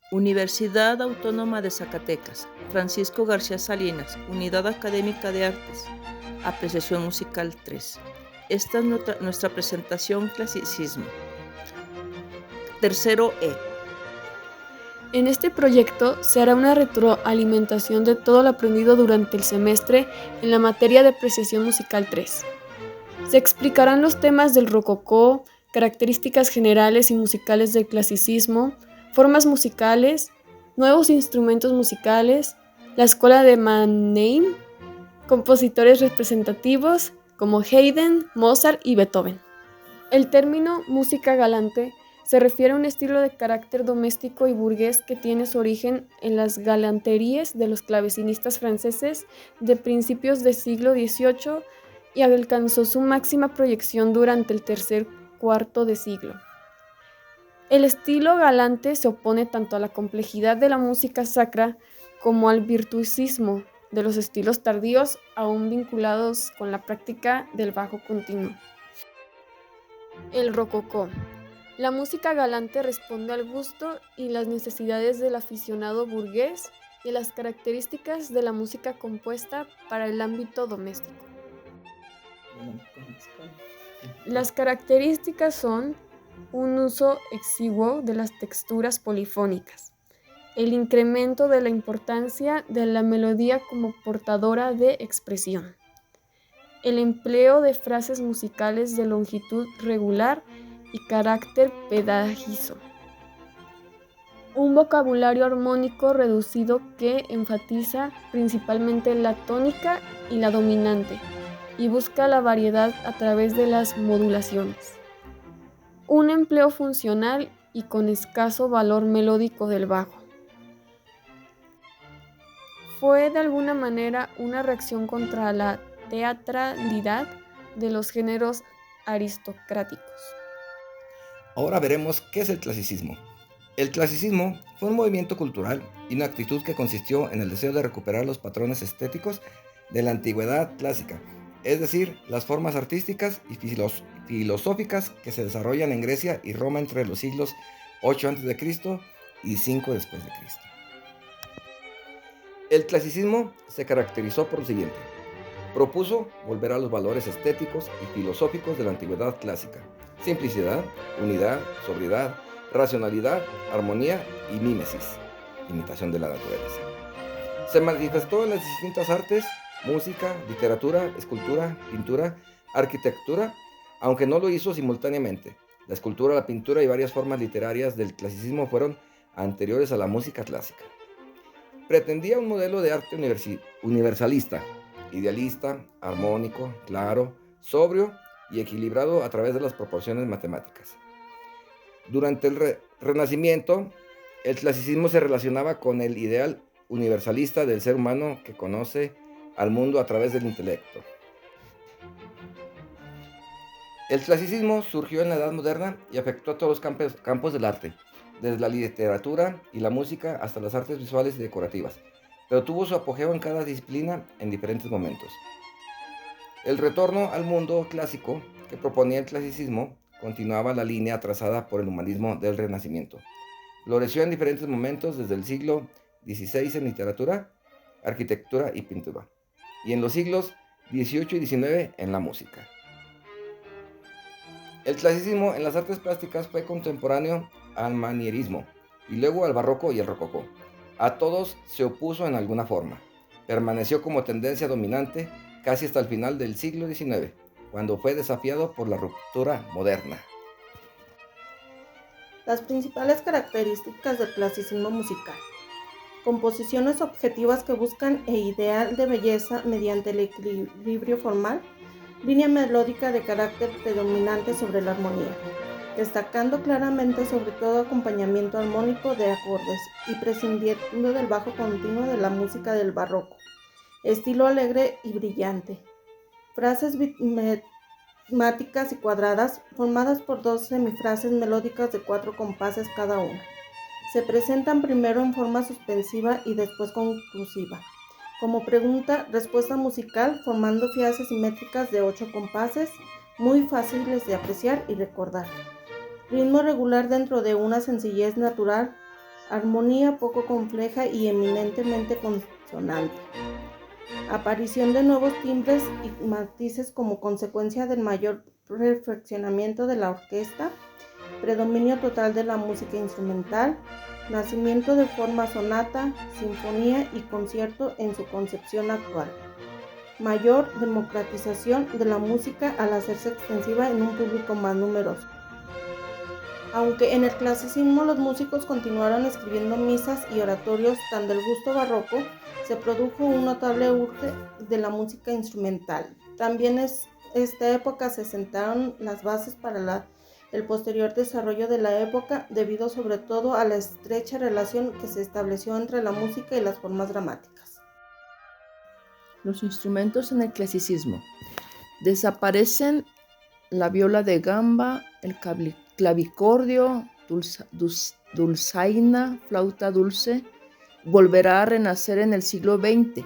Universidad Autónoma de Zacatecas, Francisco García Salinas, Unidad Académica de Artes, Apreciación Musical 3. Esta es nuestra presentación Clasicismo. Tercero E. En este proyecto se hará una retroalimentación de todo lo aprendido durante el semestre en la materia de Apreciación Musical 3. Se explicarán los temas del rococó, características generales y musicales del clasicismo, formas musicales, nuevos instrumentos musicales, la escuela de Mannheim, compositores representativos como Haydn, Mozart y Beethoven. El término música galante se refiere a un estilo de carácter doméstico y burgués que tiene su origen en las galanterías de los clavecinistas franceses de principios del siglo XVIII y alcanzó su máxima proyección durante el tercer cuarto de siglo. El estilo galante se opone tanto a la complejidad de la música sacra como al virtuosismo de los estilos tardíos, aún vinculados con la práctica del bajo continuo. El rococó. La música galante responde al gusto y las necesidades del aficionado burgués y a las características de la música compuesta para el ámbito doméstico. Las características son un uso exiguo de las texturas polifónicas, el incremento de la importancia de la melodía como portadora de expresión, el empleo de frases musicales de longitud regular y carácter pedajizo, un vocabulario armónico reducido que enfatiza principalmente la tónica y la dominante y busca la variedad a través de las modulaciones, un empleo funcional y con escaso valor melódico del bajo. Fue de alguna manera una reacción contra la teatralidad de los géneros aristocráticos. Ahora veremos qué es el clasicismo. El clasicismo fue un movimiento cultural y una actitud que consistió en el deseo de recuperar los patrones estéticos de la antigüedad clásica, es decir, las formas artísticas y filosóficas que se desarrollan en Grecia y Roma entre los siglos 8 a.C. y 5 después de Cristo. El clasicismo se caracterizó por lo siguiente. Propuso volver a los valores estéticos y filosóficos de la antigüedad clásica: simplicidad, unidad, sobriedad, racionalidad, armonía y mímesis, imitación de la naturaleza. Se manifestó en las distintas artes: música, literatura, escultura, pintura, arquitectura, aunque no lo hizo simultáneamente. La escultura, la pintura y varias formas literarias del clasicismo fueron anteriores a la música clásica. Pretendía un modelo de arte universalista, idealista, armónico, claro, sobrio y equilibrado a través de las proporciones matemáticas. Durante el Renacimiento, el clasicismo se relacionaba con el ideal universalista del ser humano que conoce al mundo a través del intelecto. El clasicismo surgió en la Edad Moderna y afectó a todos los campos del arte, desde la literatura y la música hasta las artes visuales y decorativas, pero tuvo su apogeo en cada disciplina en diferentes momentos. El retorno al mundo clásico que proponía el clasicismo continuaba la línea trazada por el humanismo del Renacimiento. Floreció en diferentes momentos desde el siglo XVI en literatura, arquitectura y pintura, y en los siglos XVIII y XIX en la música. El clasicismo en las artes plásticas fue contemporáneo al manierismo y luego al barroco y el rococó. A todos se opuso en alguna forma. Permaneció como tendencia dominante casi hasta el final del siglo XIX, cuando fue desafiado por la ruptura moderna. Las principales características del clasicismo musical: composiciones objetivas que buscan el ideal de belleza mediante el equilibrio formal, línea melódica de carácter predominante sobre la armonía, destacando claramente sobre todo acompañamiento armónico de acordes y prescindiendo del bajo continuo de la música del barroco, estilo alegre y brillante, frases matemáticas y cuadradas formadas por dos semifrases melódicas de 4 compases cada una. Se presentan primero en forma suspensiva y después conclusiva, como pregunta-respuesta musical, formando frases simétricas de 8 compases, muy fáciles de apreciar y recordar. Ritmo regular dentro de una sencillez natural armonía poco compleja y eminentemente consonante, aparición de nuevos timbres y matices como consecuencia del mayor perfeccionamiento de la orquesta, predominio total de la música instrumental, nacimiento de forma sonata, sinfonía y concierto en su concepción actual, mayor democratización de la música al hacerse extensiva en un público más numeroso. Aunque en el clasicismo los músicos continuaron escribiendo misas y oratorios tan del gusto barroco, se produjo un notable auge de la música instrumental. También en esta época se sentaron las bases para el posterior desarrollo de la época, debido sobre todo a la estrecha relación que se estableció entre la música y las formas dramáticas. Los instrumentos en el clasicismo. Desaparecen la viola de gamba, el clavicordio, dulzaina, flauta dulce. Volverá a renacer en el siglo XX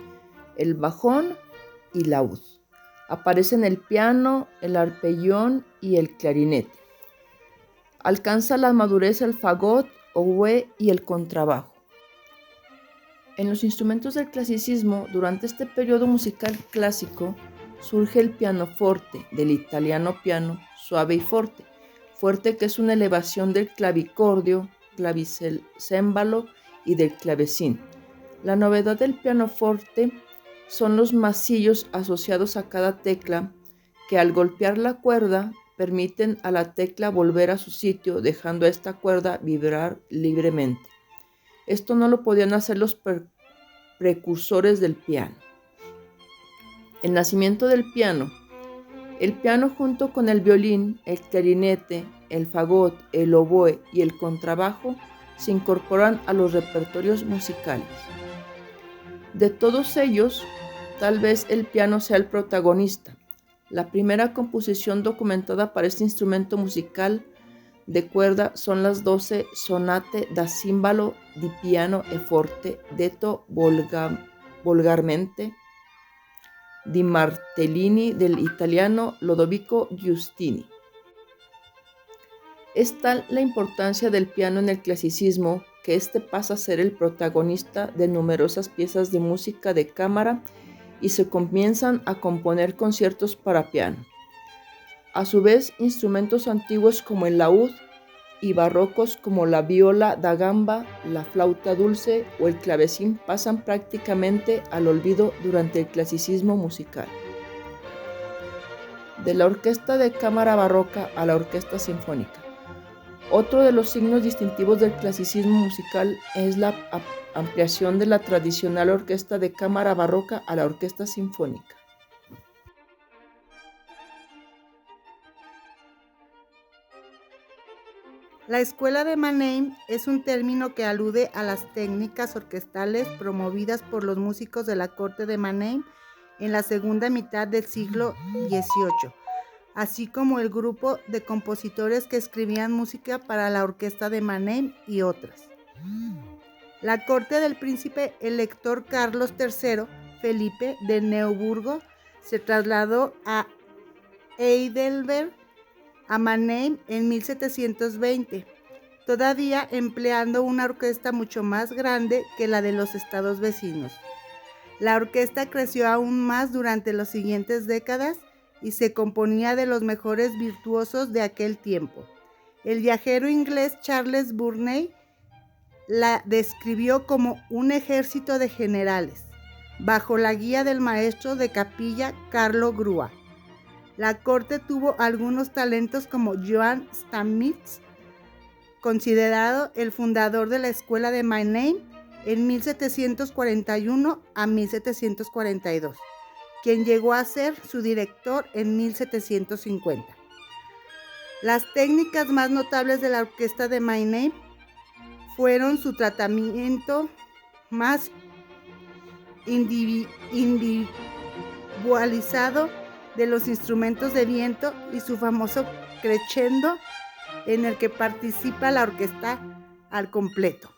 el bajón y laúd. Aparecen el piano, el arpellón y el clarinete. Alcanza la madurez el fagot, oboe y el contrabajo. En los instrumentos del clasicismo, durante este periodo musical clásico, surge el pianoforte, del italiano piano, suave y forte. Fuerte, que es una elevación del clavicordio, clavicémbalo y del clavecín. La novedad del pianoforte son los masillos asociados a cada tecla, que al golpear la cuerda permiten a la tecla volver a su sitio, dejando a esta cuerda vibrar libremente. Esto no lo podían hacer los precursores del piano. El nacimiento del piano. El piano, junto con el violín, el clarinete, el fagot, el oboe y el contrabajo, se incorporan a los repertorios musicales. De todos ellos, tal vez el piano sea el protagonista. La primera composición documentada para este instrumento musical de cuerda son las 12 sonate da címbalo di piano e forte, detto volgarmente di Martellini, del italiano Lodovico Giustini. Es tal la importancia del piano en el clasicismo que este pasa a ser el protagonista de numerosas piezas de música de cámara y se comienzan a componer conciertos para piano. A su vez, instrumentos antiguos como el laúd y barrocos como la viola da gamba, la flauta dulce o el clavecín pasan prácticamente al olvido durante el clasicismo musical. De la orquesta de cámara barroca a la orquesta sinfónica. Otro de los signos distintivos del clasicismo musical es la ampliación de la tradicional orquesta de cámara barroca a la orquesta sinfónica. La escuela de Mannheim es un término que alude a las técnicas orquestales promovidas por los músicos de la corte de Mannheim en la segunda mitad del siglo XVIII, así como el grupo de compositores que escribían música para la orquesta de Mannheim y otras. La corte del príncipe elector Carlos III, Felipe de Neuburgo, se trasladó a Heidelberg, a Mannheim en 1720, todavía empleando una orquesta mucho más grande que la de los estados vecinos. La orquesta creció aún más durante las siguientes décadas y se componía de los mejores virtuosos de aquel tiempo. El viajero inglés Charles Burney la describió como un ejército de generales, bajo la guía del maestro de capilla Carlo Grua. La corte tuvo algunos talentos como Johann Stamitz, considerado el fundador de la escuela de Mannheim en 1741 a 1742, quien llegó a ser su director en 1750. Las técnicas más notables de la orquesta de Mannheim fueron su tratamiento más individualizado de los instrumentos de viento y su famoso crescendo en el que participa la orquesta al completo.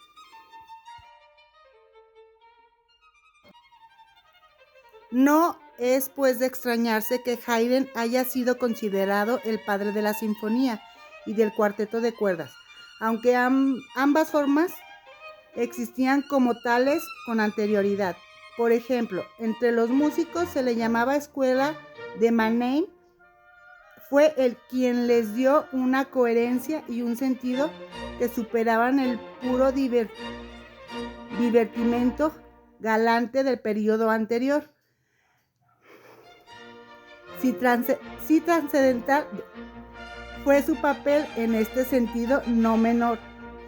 No es pues de extrañarse que Haydn haya sido considerado el padre de la sinfonía y del cuarteto de cuerdas, aunque ambas formas existían como tales con anterioridad. Por ejemplo, entre los músicos se le llamaba escuela de Mannheim. Fue el quien les dio una coherencia y un sentido que superaban el puro divertimento galante del periodo anterior. Si trascendental fue su papel en este sentido no menor,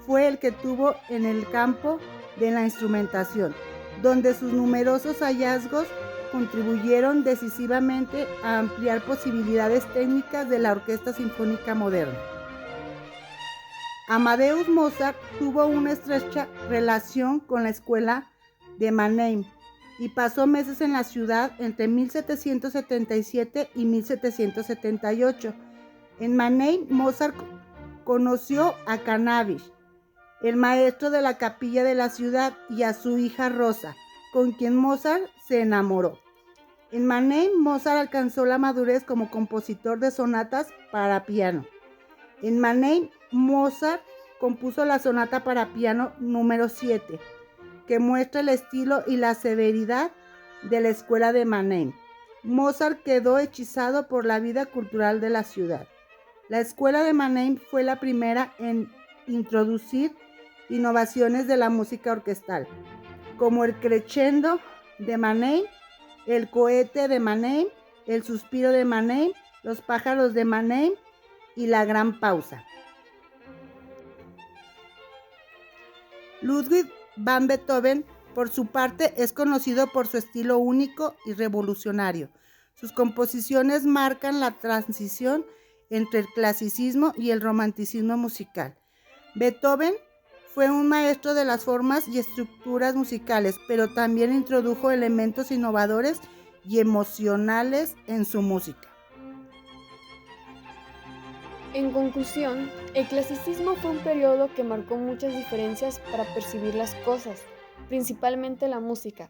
fue el que tuvo en el campo de la instrumentación, donde sus numerosos hallazgos contribuyeron decisivamente a ampliar posibilidades técnicas de la orquesta sinfónica moderna. Amadeus Mozart tuvo una estrecha relación con la escuela de Mannheim y pasó meses en la ciudad entre 1777 y 1778. En Mannheim, Mozart conoció a Cannabich, el maestro de la capilla de la ciudad, y a su hija Rosa, con quien Mozart se enamoró. En Mannheim, Mozart alcanzó la madurez como compositor de sonatas para piano. En Mannheim, Mozart compuso la sonata para piano número 7, que muestra el estilo y la severidad de la escuela de Mannheim. Mozart quedó hechizado por la vida cultural de la ciudad. La escuela de Mannheim fue la primera en introducir innovaciones de la música orquestal, como el crescendo de Mannheim, el cohete de Mannheim, el suspiro de Mannheim, los pájaros de Mannheim y la gran pausa. Ludwig van Beethoven, por su parte, es conocido por su estilo único y revolucionario. Sus composiciones marcan la transición entre el clasicismo y el romanticismo musical. Beethoven fue un maestro de las formas y estructuras musicales, pero también introdujo elementos innovadores y emocionales en su música. En conclusión, el clasicismo fue un periodo que marcó muchas diferencias para percibir las cosas, principalmente la música.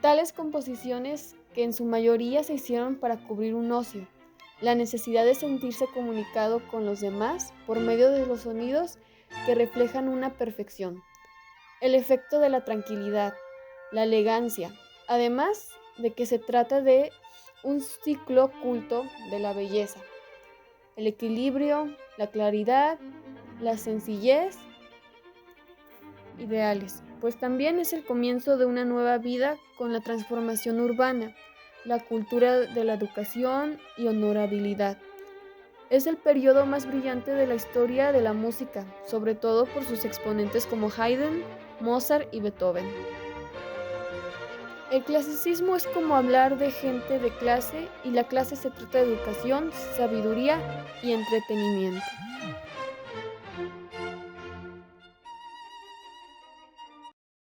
Tales composiciones que en su mayoría se hicieron para cubrir un ocio, la necesidad de sentirse comunicado con los demás por medio de los sonidos que reflejan una perfección, el efecto de la tranquilidad, la elegancia, además de que se trata de un ciclo oculto de la belleza, el equilibrio, la claridad, la sencillez, ideales, pues también es el comienzo de una nueva vida con la transformación urbana, la cultura de la educación y honorabilidad. Es el periodo más brillante de la historia de la música, sobre todo por sus exponentes como Haydn, Mozart y Beethoven. El clasicismo es como hablar de gente de clase, y la clase se trata de educación, sabiduría y entretenimiento.